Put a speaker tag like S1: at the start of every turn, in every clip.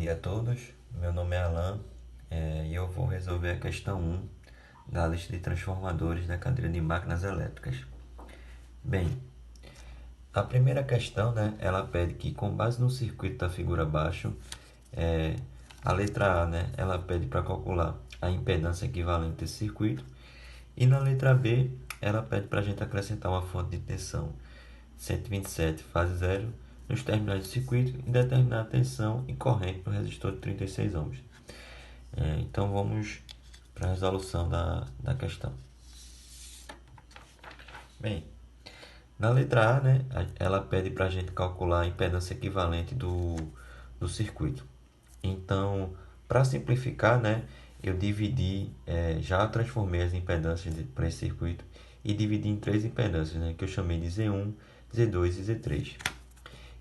S1: dia a todos, meu nome é Alan e eu vou resolver a questão 1 da lista de transformadores da cadeira de máquinas elétricas. Bem, a primeira questão, né, ela pede que, com base no circuito da figura abaixo, a letra A, né, ela pede para calcular a impedância equivalente desse circuito, e na letra B, ela pede para a gente acrescentar uma fonte de tensão 127 fase 0 nos terminais do circuito e determinar a tensão e corrente no resistor de 36 ohms. Então vamos para a resolução da questão. Bem, na letra A, né, ela pede para a gente calcular a impedância equivalente do circuito. Então, para simplificar, né, eu dividi, já transformei as impedâncias para esse circuito e dividi em três impedâncias, né, que eu chamei de Z1, Z2 e Z3.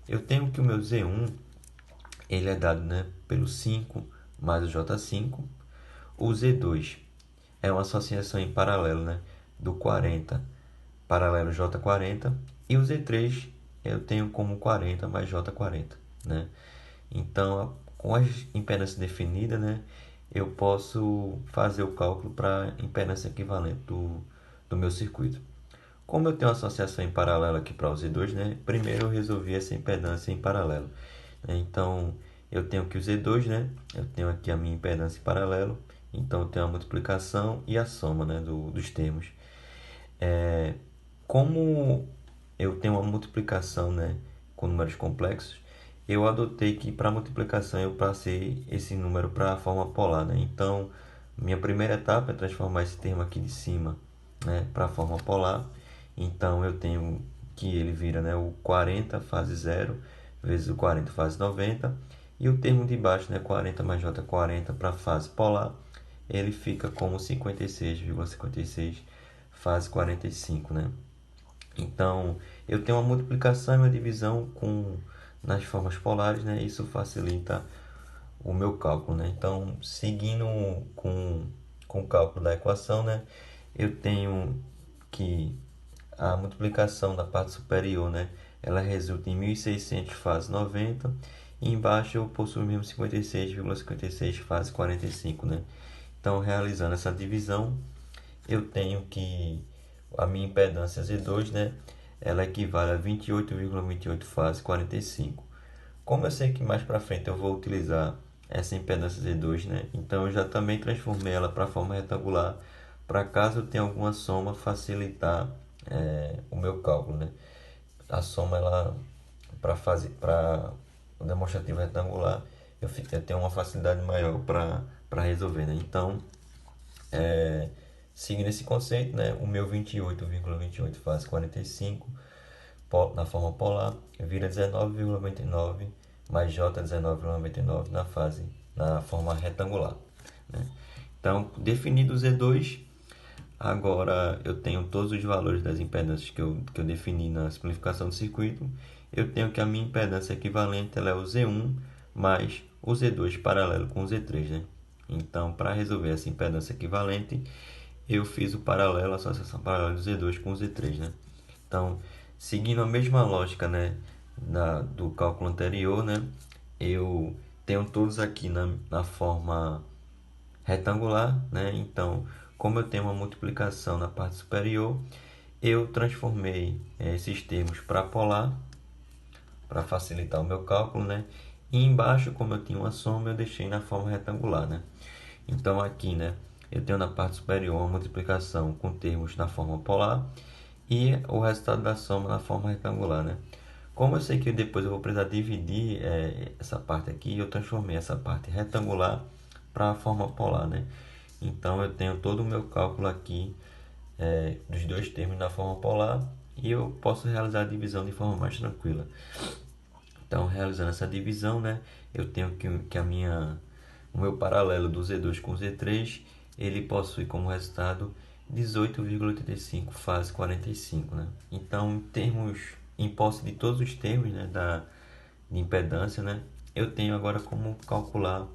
S1: Eu tenho que o meu Z1 ele é dado, né, pelo 5 mais o J5. O Z2 é uma associação em paralelo, né, do 40 paralelo J40. E o Z3 eu tenho como 40 mais J40. Né? Então, com as impedâncias definidas, né, eu posso fazer o cálculo para a impedância equivalente do meu circuito. Como eu tenho uma associação em paralelo aqui para o Z2, né, primeiro eu resolvi essa impedância em paralelo. Então, eu tenho aqui o Z2, né, eu tenho aqui a minha impedância em paralelo. Então, eu tenho a multiplicação e a soma, né, dos termos. Como eu tenho uma multiplicação, né, com números complexos, eu adotei que para multiplicação eu passei esse número para a forma polar. Né? Então, minha primeira etapa é transformar esse termo aqui de cima, né, para a forma polar. Então, eu tenho que ele vira, né, o 40 fase 0 vezes o 40 fase 90. E o termo de baixo, né, 40 mais J40 para a fase polar, ele fica como 56,56 fase 45, né? Então, eu tenho uma multiplicação e uma divisão nas formas polares, né? Isso facilita o meu cálculo, né? Então, seguindo com o cálculo da equação, né? Eu tenho que a multiplicação da parte superior, né? Ela resulta em 1.600 fase 90 e embaixo eu possuo mesmo 56,56 fase 45, né? Então, realizando essa divisão, eu tenho que a minha impedância Z2, né, ela equivale a 28,28 fase 45. Como eu sei que mais para frente eu vou utilizar essa impedância Z2, né, então eu já também transformei ela para a forma retangular, para caso eu tenha alguma soma facilitar o meu cálculo, né. A soma ela para o demonstrativo retangular eu tenho uma facilidade maior para resolver, né. Então seguindo esse conceito, né, o meu 28,28 fase 45 na forma polar vira 19,99 mais J 19,99 na forma retangular. Né? Então, definido o Z2, agora eu tenho todos os valores das impedâncias que eu defini na simplificação do circuito. Eu tenho que a minha impedância equivalente ela é o Z1 mais o Z2 paralelo com o Z3. Né? Então, para resolver essa impedância equivalente, eu fiz o paralelo, a associação paralela do Z2 com o Z3, né? Então, seguindo a mesma lógica, né, do cálculo anterior, né, eu tenho todos aqui na forma retangular, né? Então, como eu tenho uma multiplicação na parte superior, eu transformei esses termos para polar, para facilitar o meu cálculo, né? E embaixo, como eu tinha uma soma, eu deixei na forma retangular, né? Então aqui, né, eu tenho na parte superior uma multiplicação com termos na forma polar e o resultado da soma na forma retangular, né? Como eu sei que depois eu vou precisar dividir essa parte aqui, eu transformei essa parte retangular para a forma polar, né? Então eu tenho todo o meu cálculo aqui dos dois termos na forma polar e eu posso realizar a divisão de forma mais tranquila. Então, realizando essa divisão, né, eu tenho que o meu paralelo do Z2 com o Z3, ele possui como resultado 18,85 fase 45. Né? Então, em posse de todos os termos, né, de impedância, né, eu tenho agora como calcular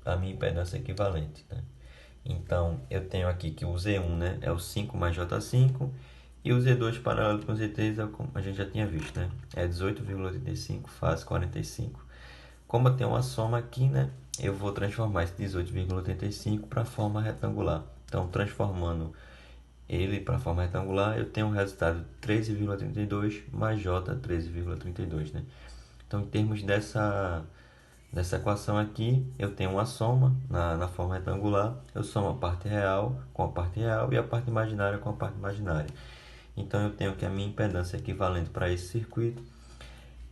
S1: a minha impedância equivalente. Né? Então, eu tenho aqui que o Z1, né, é o 5 mais J5 e o Z2 paralelo com o Z3 como a gente já tinha visto, né? É 18,85 fase 45. como eu tenho uma soma aqui, né, eu vou transformar esse 18,85 para a forma retangular. Então, transformando ele para a forma retangular, eu tenho um resultado 13,32 mais J 13,32, né? Então, em termos dessa equação aqui, eu tenho uma soma na forma retangular. Eu somo a parte real com a parte real e a parte imaginária com a parte imaginária. Então, eu tenho que a minha impedância equivalente para esse circuito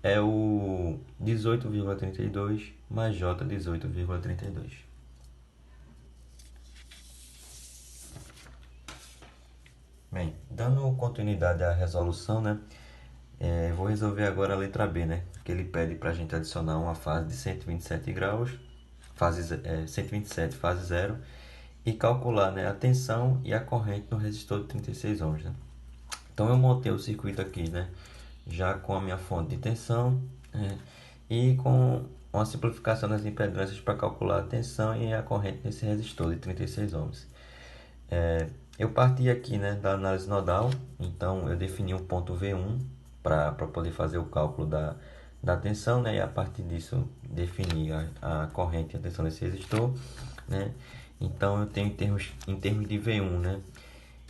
S1: é o 18,32 mais J 18,32. Bem, dando continuidade à resolução, né? Vou resolver agora a letra B, né? Que ele pede para a gente adicionar uma fase de 127 graus, 127 fase 0, e calcular, né, a tensão e a corrente no resistor de 36 ohms, né? Então eu montei o circuito aqui, né, já com a minha fonte de tensão, e com uma simplificação das impedâncias para calcular a tensão e a corrente nesse resistor de 36 ohms. Eu parti aqui, né, da análise nodal, então eu defini um ponto V1 para poder fazer o cálculo da tensão, né, e a partir disso definir a corrente e a tensão desse resistor, né. Então eu tenho em termos de V1, né,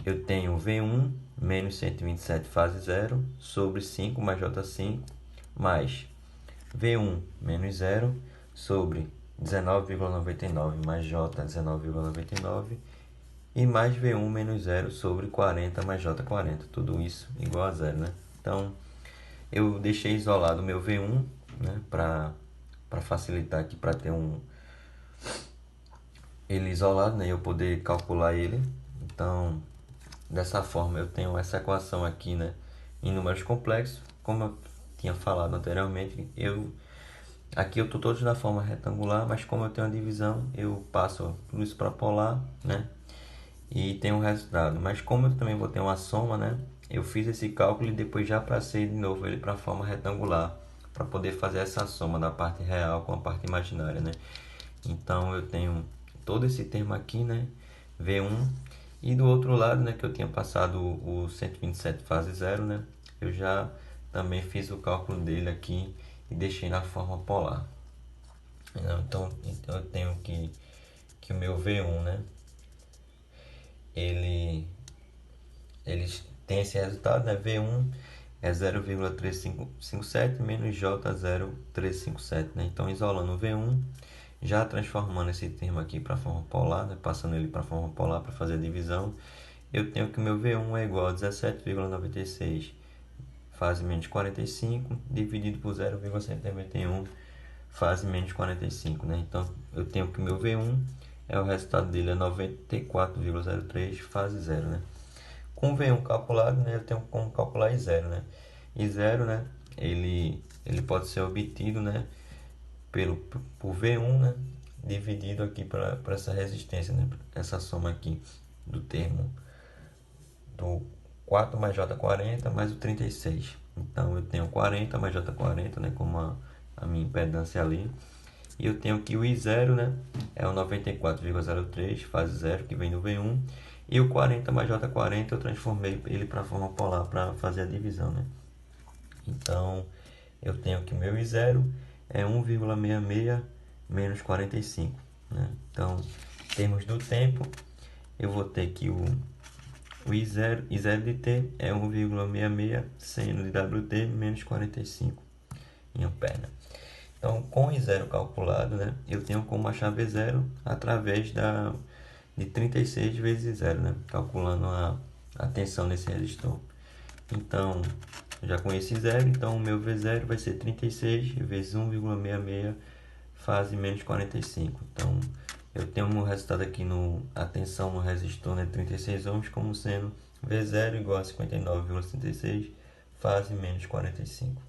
S1: eu tenho V1 menos 127 fase 0 sobre 5 mais J5 mais V1 menos 0 sobre 19,99 mais J 19,99 e mais V1 menos 0 sobre 40 mais J40, tudo isso igual a zero, né? Então, eu deixei isolado o meu V1, né, para facilitar aqui, para ter ele isolado, né, eu poder calcular ele. Então, dessa forma, eu tenho essa equação aqui, né, em números complexos, como eu tinha falado anteriormente. Aqui eu estou todos na forma retangular, mas como eu tenho a divisão, eu passo tudo isso para polar, né, e tem um resultado. Mas como eu também vou ter uma soma, né, eu fiz esse cálculo e depois já passei de novo ele para a forma retangular, para poder fazer essa soma da parte real com a parte imaginária, né. Então eu tenho todo esse termo aqui, né, V1, e do outro lado, né, que eu tinha passado o 127 fase 0, né, eu já também fiz o cálculo dele aqui e deixei na forma polar. Então eu tenho que o meu V1, né, ele tem esse resultado, né? V1 é 0,357 menos J 0,357, né? Então, isolando o V1, já transformando esse termo aqui para a forma polar, né? Passando ele para a forma polar para fazer a divisão, eu tenho que o meu V1 é igual a 17,96 fase menos 45 dividido por 0,191 fase menos 45, né? Então, eu tenho que o meu V1 o resultado dele é 94,03 fase 0, né? Com o V1 calculado, né, eu tenho como calcular I0, né? I0, né, ele pode ser obtido, né, por V1, né, dividido aqui por essa resistência, né, essa soma aqui do termo do 4 mais J40 mais o 36. Então, eu tenho 40 mais J40, né, como a minha impedância ali. E eu tenho que o I0, né, é o 94,03, fase 0, que vem do V1. E o 40 mais J40 eu transformei ele para a forma polar para fazer a divisão, né? Então, eu tenho que meu I0 é 1,66 menos 45, né? Então, em termos do tempo, eu vou ter que o I0 de T é 1,66 seno de WT menos 45 em ampere, né? Então, com o I0 calculado, né, eu tenho como achar V0 através de 36 vezes 0, né, calculando a tensão nesse resistor. Então, já conheci 0, então o meu V0 vai ser 36 vezes 1,66 fase menos 45. Então, eu tenho um resultado aqui a tensão no resistor, né, 36 ohms, como sendo V0 igual a 59,36 fase menos 45.